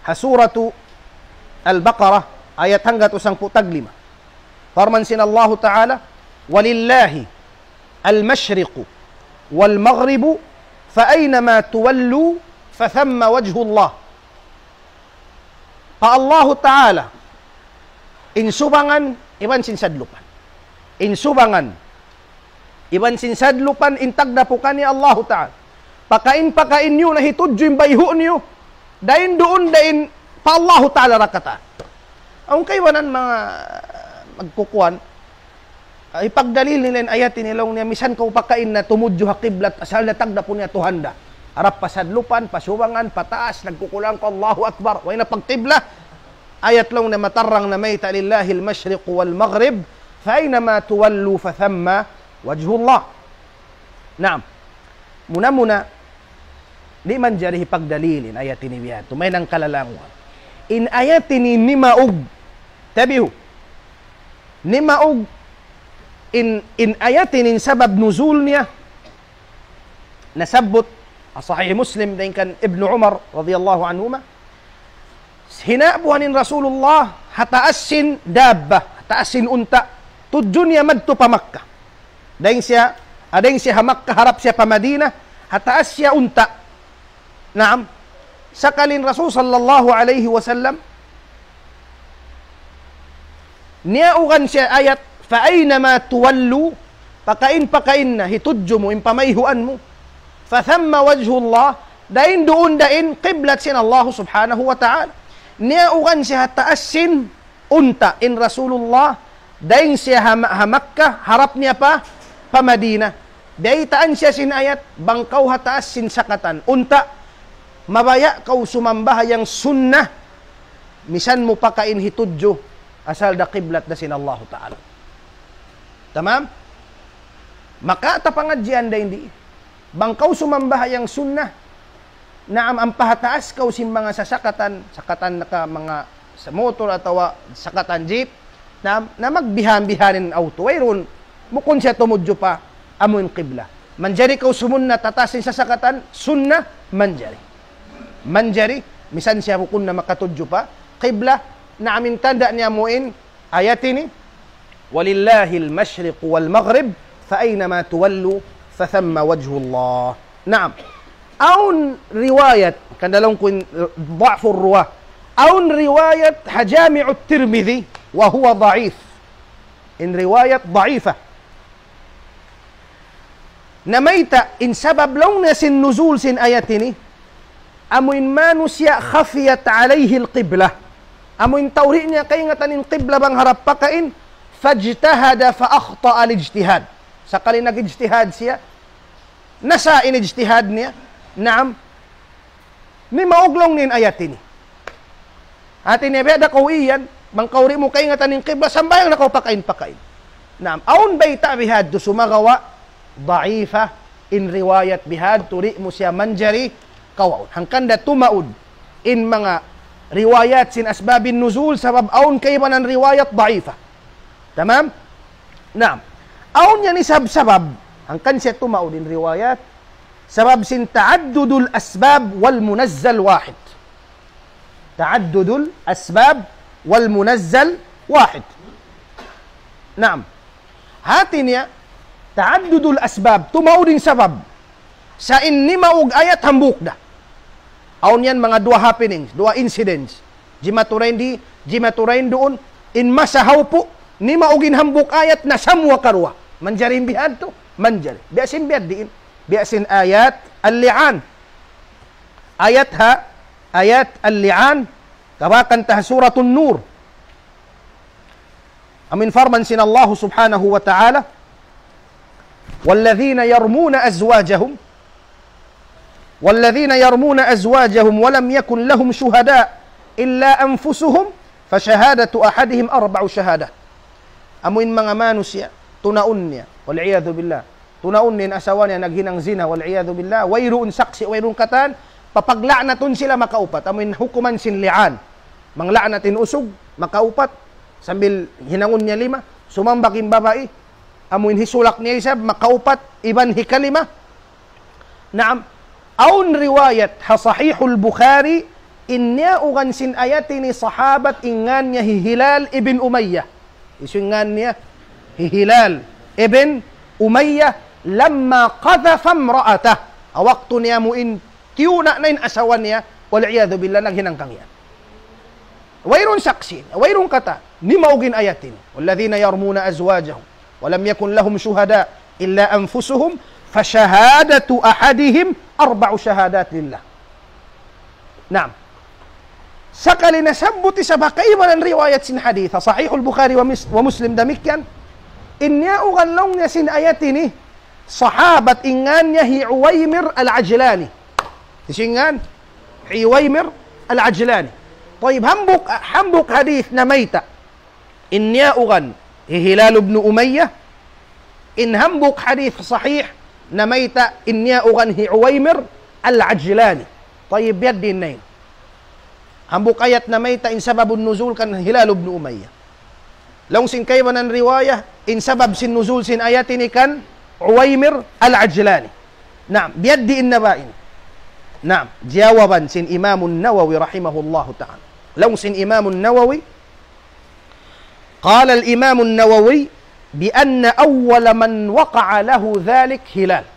hasuratu Al-Baqarah, ayat hanggat usang putaglima. Farman sin Allah Ta'ala, walillahi al-mashriqu wal-maghribu fa-aynama tuwallu fa-thamma wajhullah. Pa Allah Ta'ala, insubangan, iban sin sadlupan. Insubangan, iban sin sadlupan, intagda po ka ni Allah Ta'ala. Pakain nyo, nahitudyo yung bayho nyo. Dain doon, dain pa Allah Ta'ala rakata. Ang kaywanan mga magkukuan, ipagdalil nila yung ayatin nilang niya, misan ka pakain na tumudyo hakiblat, asal na tagda po niya tuhanda. Arap pasadlupan, pasubangan, pataas, nagkukulang ko, Allahu Akbar. Way na pagtibla, ayat lang na matarang na may ta'lillahi al-mashriq wal-maghrib, fainama tuwallu fathamma wajhullah. Naam. Muna, di man jari pagdalilin ayatin ni biya. Tumay ng kalalanguan. In ayatin ni maug, tabiho, ni maug, in ayatin in sabab nuzul niya, nasabot, sahih Muslim, dahin kan Ibn Umar, radiyallahu anhuma, hinabuhanin Rasulullah, hataasin dabba, hataasin unta, tudyo niya madto pa Makkah. Dahin siya Makkah, harap siya pa Madina, hataas siya unta. Naam, sakalin Rasul sallallahu alaihi wasallam, niyaugan siya ayat, fa'aynama tuwallu, pakain na, hitudyo mo, impamayhuan mo, fathamma wajhullah, dain doon dain, qiblat sin Allah subhanahu wa ta'ala. Niyaugan siya hataasin unta, in Rasulullah, dain siya Makkah, harap niya pa Madina. Daitaan siya sin ayat, bangkaw hataas sin sakatan. Unta, mabaya kau sumambahayang sunnah, misan mo pakain hitudyo, asal da qiblat na sin Allah Ta'ala. Tamam? Maka tapangadyan da hindi. Bangkaw sumambahayang sunnah, naam ang pahataas kau sin mga sakatan na ka mga sa motor atau sakatan jeep, na magbihan-bihanin auto. Wayron, mukon siya tumudyo pa, amun qibla. Manjari kau sumunna tatasin sa sakatan, sunnah, manjari, misan siya mukon na makatudyo pa, qibla, na amin tanda niya muin, ayat ini, walillahil mashriq wal maghrib, fa aynama tuwallu, fa thamma wajhullah. Naam. Aun riwayat, kandalong kun dha'fur ruwah, aun riwayat hajami'u Tirmidhi, wa huwa dha'if. In riwayat dha'ifah. Namayta, in sabab lang na sin nuzul sin ayat ini, amuin manusya khafiyat alayhi al-qibla. Amuin tawri niya kay nga tanin qibla bang harap pakain, fajtahada fa akhta al-ijtihad. Sakali nag-ijtihad siya, nasa in-ijtihad niya, naam, may mauglong nin ayat ini. Atin niya, beda ko iyan, bang kawri mo kay nga tanin qibla, sambayang na ko pakain. Naam, aun bay ta'bihad do sumagawa, da'ifa, in riwayat bihad, turi mo siya manjari, kawaon. Hangkanda tumaud, in mga riwayat sin asbabin nuzul, sabab aun kayo man ang riwayat da'ifa. Tamam? Naam. Aun yan isab-sabab, hangkan siya tumaud in riwayat, sabab sin ta'addudul asbab wal munazzal wahid. Ta'addudul asbab wal munazzal wahid. Naam. Hati niya, ta'addudul asbab, tumauding sabab, sa inni maug ayat hambuk da. Aun yan mga dua happenings, dua incidents. Jimaturain doon, in masahaw po, ni maugin hambuk ayat na samwa karwa. Manjarin bihad to, manjari. Biasin bihad diin. Biasin ayat al-li'an. Ayat al-li'an, kabakan tah suratun nur. Amin farman sin Allah subhanahu wa ta'ala, والذين يرمون أزواجهم والذين يرمون أزواجهم ولم يكن لهم شهداء إلا أنفسهم فشهادة أحدهم 4 شهادات. Amuin mga manusia, tunaon niya, wal'iyadhu billah. Tunaon niya asawa niya, naghinang zina, wal'iyadhu billah. Wayroon saksi, wayroon katan, papagla'naton sila makaupat. Amuin hukuman sinli'an. Mangla'natin usog, makaupat. Sambil hinangon niya 5, sumambaking babae. Amuin hisulak niya isa, makaupat, iban hikalima. Naam, aun riwayat ha sahihul Bukhari, inya ugan sin ayati ni sahabat ingan niya Hilal ibn Umayyah. Isungan niya Hilal ibn Umayyah lamma qadhafa imra'atah. Awaktu niya muin tiyuna na in asawan niya, wal'iyadhu billah, naghinangkang yan. Wayron saksi, wayron kata, ni maugin ayatin. Walladhina yarmuna azwajahum walam yakun lahum shuhada illa anfusuhum fashahadatu ahadihim 4 shahadat lillah. Naam. Sakali nasabbuti sa bakaiman ang riwayat sin hadith, sahihul Bukhari wa Muslim damikyan, inya ugan long niya sin ayatini, sahabat ingan niya hi Uwaymir al-Ajlani. Isingan, hi Uwaymir al-Ajlani. Tayyib, hambuk hadith na mayta, inya ugan hi Hilal ibn Umayyah, in hambuk hadith sahih na mayta, inya ugan hi Uwaymir al-Ajlani. Tayyib, yaddin na yun. Hambuk ayat na mayta in sababun nuzul kan Hilal ibn Umayyah. Long sin kayman ang riwayah in sabab sin nuzul sin ayatini kan Uwaymir al-Ajlani. Naam, biyaddi in nabain. Naam, jawaban sin Imamun Nawawi rahimahullahu ta'ala. Long sin Imamun Nawawi, qala al-Imamun Nawawi bi anna awwala man waqa'a lahu dhalik Hilal.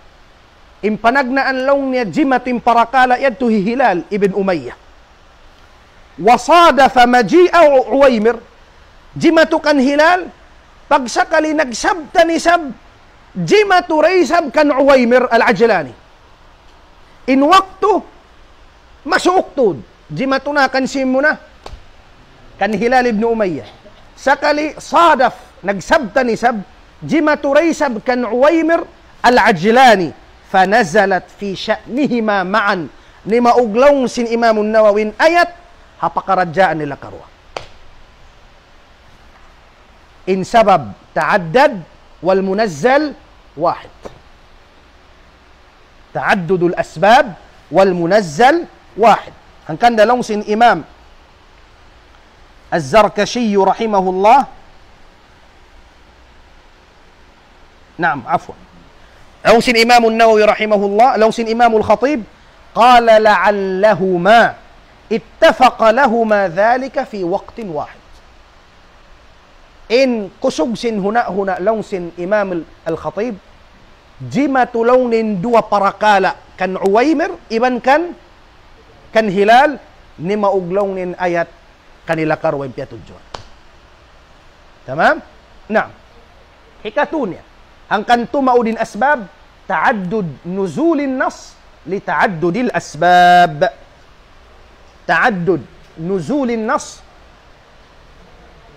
Impanagna an long niya jimatin parakala yadto hi Hilal ibn Umayyah. Wasadafa maji'a Uwaymir, jimatu kan Hilal, pagsakali nagsabta ni sab, jimatu raysab kan Uwaymir al-Ajlani. In waktu, masuuktod, jimatu na kan simuna, kan Hilal ibn Umayyah. Sakali sadaf, nagsabta ni sab, jimatu raysab kan Uwaymir al-Ajlani, fanazalat fi sya'nihima ma'an, ni mauglong sin Imamun Nawawin ayat, hapakaradyaan nila karwa. In sabab ta'addad wal munazzal wahid. Ta'addudul asbab wal munazzal wahid. Ang kandalong sin Imam Az-Zarkashi rahimahullah. Naam, afwan. Ang sin Imam An-Nawawi rahimahullah, ang sin Imam Al-Khatib, qala la'allahuma ittafaqa lahuma dhalika fi waqtin wahid. In kusog sin huna long sin Imam al-Khatib, jima tulong nin 2 parakala kan Uwaymir iban kan Hilal, ni mauglong nin ayat kanila karwain piyatudjuan. Tamam? Naam. Hikatunya, ang kanto maudin asbab, ta'addud nuzulin nas li ta'addudil asbab. Ta'addud nuzulin nas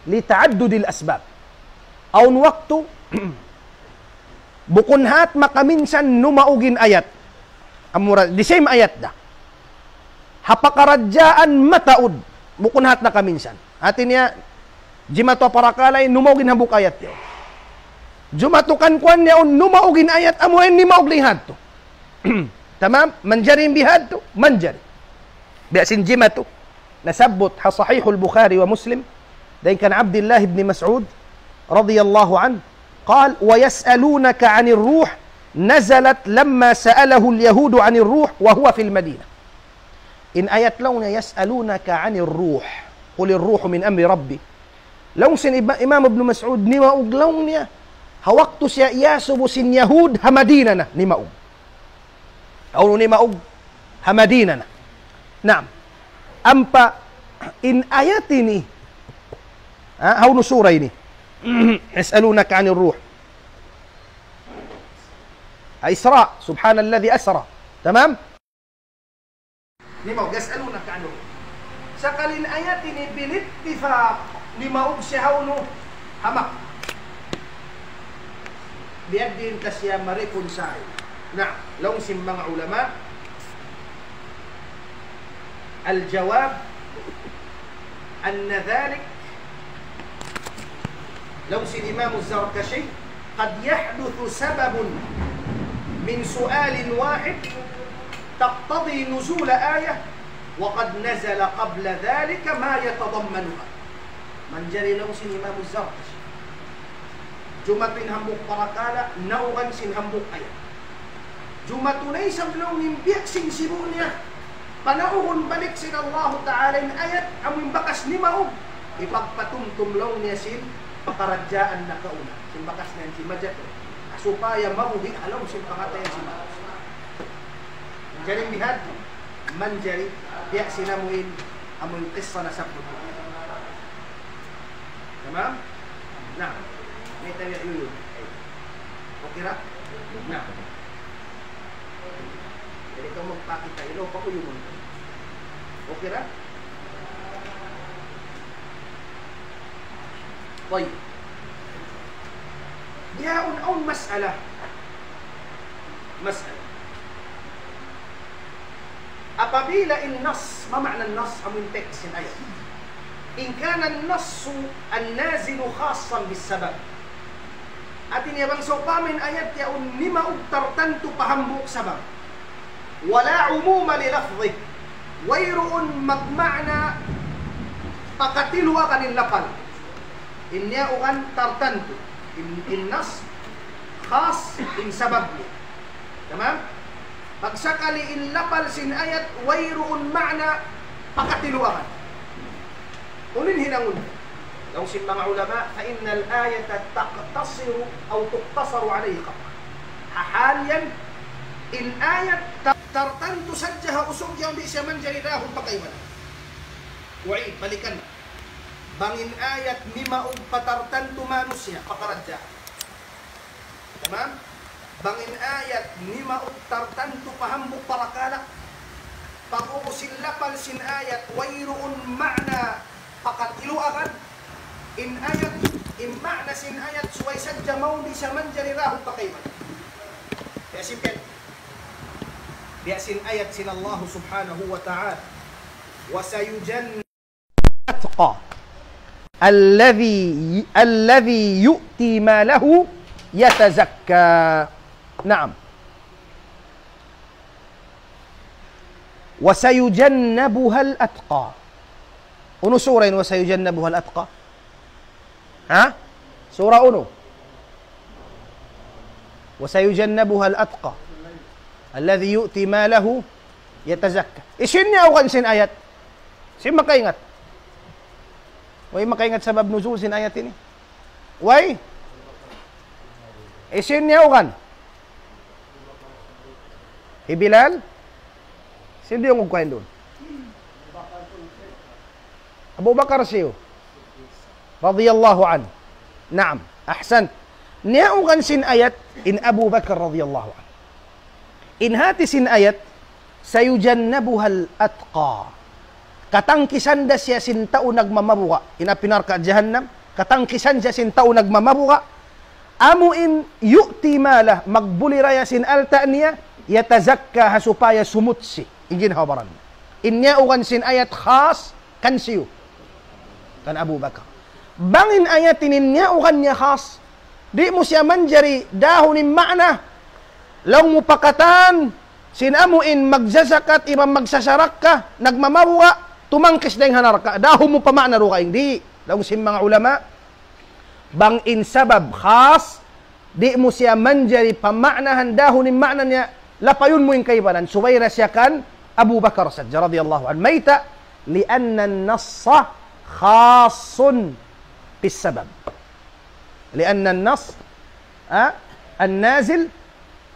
li ta'addudil asbab. Aun waktu bukunhat makaminsan numaugin ayat. Amura, the same ayat da. Hapakaradyaan mataud bukunhat na kaminsan. Atin niya jimato parakalay numaugin habuk ayat yo. Jumatukan kwan niya numaugin ayat amuin ni maugling hadto. Tamam? Manjarin bihadto, manjari. بأسن جمته نثبت صحيح البخاري ومسلم ذلك عن عبد الله بن مسعود رضي الله عنه قال ويسألونك عن الروح نزلت لما سأله اليهود عن الروح وهو في المدينة. إن آيات لون يسألونك عن الروح قل الروح من أمر ربي. لون سن إمام ابن مسعود نما أغلون هوقت سياسب سن يهود همديننا نما أغ أو نما أغ همديننا. Naam. Ampa in ayat ini, how no surah ini? Yas'alunaka 'anil ruh. Isra, subhanalladhi asra. Tamam? Lima yas'alunaka 'anil ruh. Sakalin ayat ini bil ittifaq lima how no hamak. Biadin kasya ma-reconcile. Naam, law sim mga ulama الجواب أن ذلك لو الإمام الزركشي قد يحدث سبب من سؤال واحد تقتضي نزول آية وقد نزل قبل ذلك ما يتضمنها. من جري لو الإمام الزركشي جمعتين همبوك parakala naugan sin hambuk ayat jumatunay sablong nimbyak sin sibunya panahon balik sin Allah Ta'ala in ayat amin bakas ni maog ipagpatumtumlaw niya sin pakaradyaan na kauna sin bakas niyan si Majat supaya mabuhi alam sin pangatayan si Majat jaring bihad manjari biyak sinamuin amoy qissa na sabot tamam na may tayo yun okay ra na jadi kamu magpakita ilo pa ko yun okay ra طيب جاء أو مسألة apabila النص ما معنى النص أو تكس الآية إن كان النص النازل خاصا بالسبب atin yabang sopamin ayat yaun lima tertentu pahambuk sabab wala umuma li lafdhi wayruun magma'na pakatiluwa kanin lapal inya ukan tertentu in nas khas in sababnya tamam pagsakali in lapal sin ayat wayruun ma'na pakatiluwa kan unin hinangun لو سمع علماء فإن الآية تقتصر أو تقتصر عليه حاليا الآية ترتن تسجها أسوم يوم بئس من جريداه بقيمة وعيد بلكن بغن آية مما فترتن تمانسها فقرجها تمام بغن آية مما ترتن تفهم بقرقالة فقوسن لقل سن آية ويرؤن معنى فقد إلو أغن in ayat in ma'na sin ayat suway sadya mauli sa man jarirahu pakayman biasin ayat sin Allah subhanahu wa ta'ala wa sayujanna atqa alladhi yu'ti ma lahu yatazakka na'am wa sayujannabuha al-atqa uno sura wa sayujannabuha al-atqa ها سورة أنو وسيجنبها الأتقى الذي يؤتي ماله يتزكى إيشين أو كان سين آيات سين مكاينgat way makaingat sabab nuzul sin ayat ini way إيشين أو kan Bilal sino yung ugkain doon Abu Bakar siyo radhiyallahu an. Naam, ahsan. Niaugan sin ayat in Abu Bakar radhiyallahu an. In hati sin ayat sayujannabuha al-atqa. Katangkisan da siya sin tao nagmamabuka. Inapinarka jahannam. Katangkisan siya sin tao nagmamabuka. Amuin yu'ti malah magbuliraya sin alta niya yatazakka hasupaya sumutsi. Ingin habaran. Inyaugan sin ayat khas kan siyo. Kan Abu Bakar. Bangin ayatin niya ukan niya khas di mo siya manjari dahonin ma'na lang mo pakatan sinamuin magsasakat ibang magsasarak ka nagmamabuka tumangkis na yung hanar ka dahon mo pa ma'na ro ka hindi lang sin mga ulama bangin sabab khas di mo siya manjari pama'nahan dahonin ma'na niya lapayon mo yung kaibanan suwayra siya kan Abu Bakar sadja radiyallahu an mayta lianna an-nassa khasun بالسبب لأن النص النازل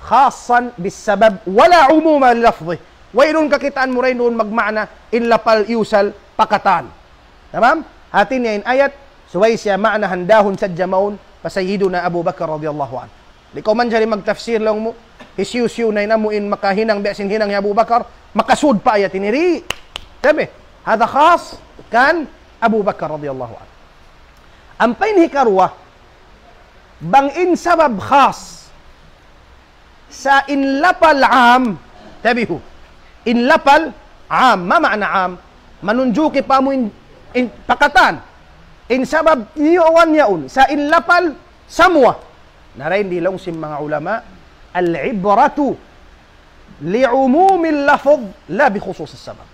خاصا بالسبب ولا عموم للفظه وإنون kakitaan mo rin doon magmana illa pal iusal pakatan tamam hatin niya in ayat suway siya ma'na handahon sa jamaun pasayiduna Abu Bakar radiyallahu an di ko man jari magtafsir lang mo hisyusyu na inamuin makahinang biasin hinang Abu Bakar makasud pa ayat iniri tabi hada khas kan Abu Bakar radiyallahu an Ampain hikarwa bangin sabab khas sa inlapal am tabihu inlapal Am, ma ma'na am? Manunjuki pa mo in pakatan. In sabab niyawan yaun sa inlapal samwa. Naray dilong sim mga ulama, al-ibratu li'umumil lafz la bi khusus sabab.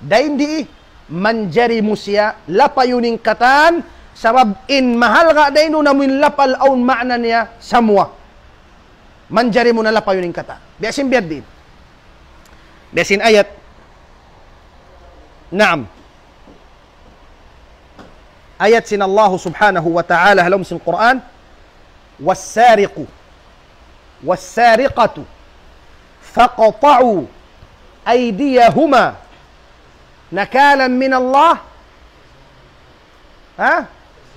Dain di manjari musya lapayuning katan sabab in mahal ga dainu namin lapal aun ma'na niya samwa. Manjari mo na lapayuning katan. Biasin biad din. Biasin ayat. Naam. Ayat sin Allah subhanahu wa ta'ala halom sin Quran. Was-sariqu was-sariqatu faqta'u aydiyahuma nakalan min Allah.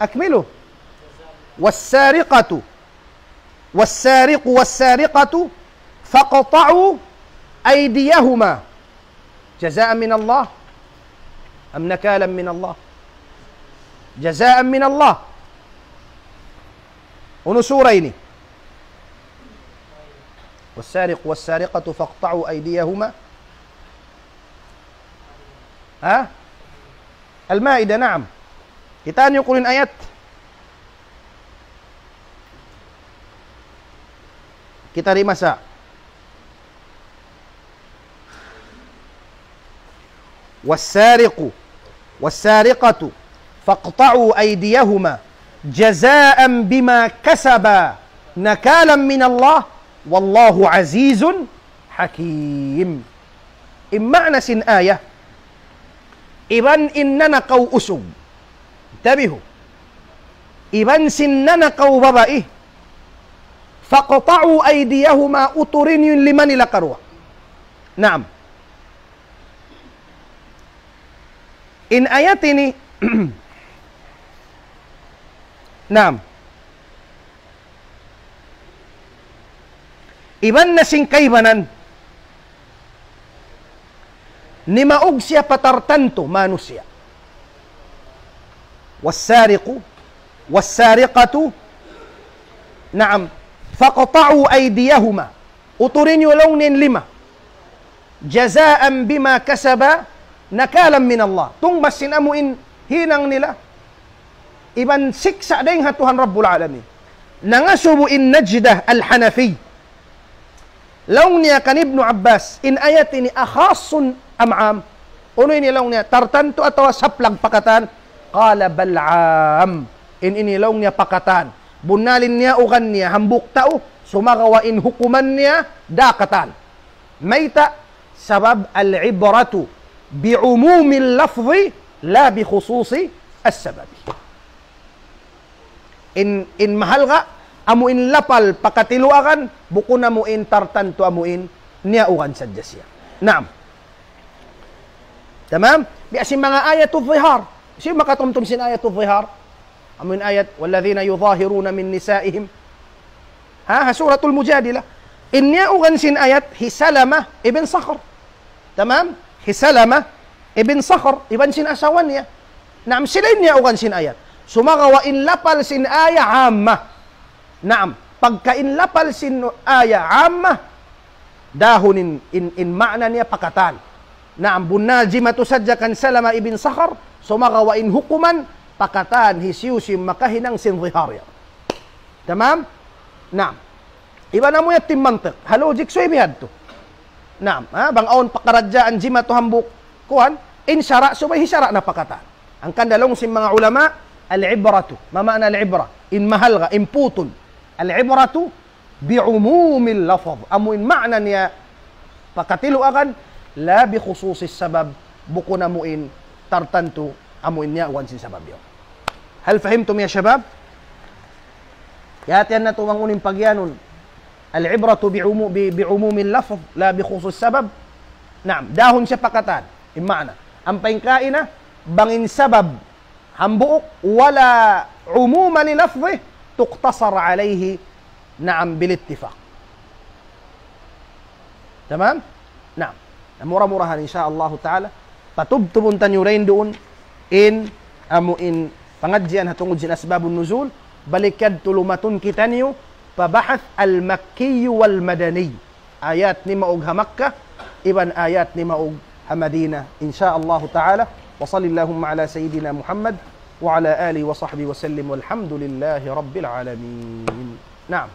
Akmilu. Was-sariqatu was-sariqu was-sariqatu faqta'u aydiyahuma jazaan min Allah am nakalan min Allah? Jazaan min Allah. Ano sura ini? Was-sariq was-sariqatu faqta'u aydiyahuma. Al-Maidah, na'am. Kita niyo kulin ayat. Kita rimasa. Was-sariqu was-sariqatu faqta'u aydiyahuma jazaan bima kasaba nakalan min Allah wallahu azizun hakim. Imana sin ayah iban innanakaw usog. Tabiho. Iban sinnanakaw babae. Faqta'u aydiyahuma uturin yung lima nila karwa. Naam. In ayat ini Naam. Iban na sing kaibanan ni maog siya patartanto manusya. Was-sariqu was-sariqatu naam faqta'u aydiyahuma uturin yung nin lima jazaan bima kasaba nakalan min Allah. Tung basin amuin hinang nila iban siksa dayang hatuhan Rabbul Alamin. Nangasubuin Najdah al-Hanafi. Laung niya kan Ibnu Abbas, in ayat ini akhasun am'am. Uno ini laung niya, tartanto atawa saplag pakatan. Qala bal'am. In ini laung niya pakatan. Bunalin niya ukan niya, hambuk tao, sumagawain hukuman niya, dakatan. Mayta, sabab al-ibratu bi'umumil lafzi, la bi khususi as-sababi. In mahal ka, amuin lapal pakatiluakan, buko na muin tartanto amuin niyaukan sa jasya. Naam. Tamam? Biasin mga ayatul zihar. Sino makatumtum sin ayatul zihar? Amuin ayat, walladhina yudhahiruna min nisaihim. Suratul Mujadilah. In niyaukan sin ayat, Hisalama ibn Sakhr. Tamam? Hisalama ibn Sakhr. Iban sin asawan niya. Naam, sila niyaukan sin ayat. Sumagawa in lapal sin aya amma. Naam, pagka in lapal sin aya amma, dahunin in ma'na niya pakatan. Naam, bunajimatu sadjakan Salama ibn Sakhr, sumagawa in hukuman, pakatan hisyusim makahinang sin zihar. Tamam? Naam. Iba na mo yung timmantik. Halojik so ibihad to. Naam, bang aon pakaradjaan jimatu hambuk kuhan, in syara, subay hisyara na pakatan. Ang kandalong sin mga ulama, al-ibratu. Ma ma'na al-ibra? In mahal ka, in putol. Al-ibratu bi'umumil lafaz. Amuin ma'na niya pakatilo akan la bi khususis sabab buko na muin tartanto amuin niya wan sin sabab yo. Hal fahimtum ya shabab? Yatian na tuwang unin pagyanon. Al-ibratu bi'umumil lafaz la bi khusus sabab. Naam, dahon siya pakatan. In ma'na. Ang paingkaina bangin sabab hambuok wala umuma li lafzih tuqtasar alayhi na'am bil ittifaq. Tamam? Na'am. Murah-murahan insyaallah taala patubtubun tanyurain doon in pangadjian hatungod sin asbabun nuzul balikad tulumatun kita niyo pabahath al-makki wal madani. Ayat ni maog ha Makkah iban ayat ni maog Madinah insyaallah taala. Wa sallallahu ala sayyidina Muhammad wa ala alihi wa sahbihi wa sallim walhamdulillahi rabbil alamin. Naam.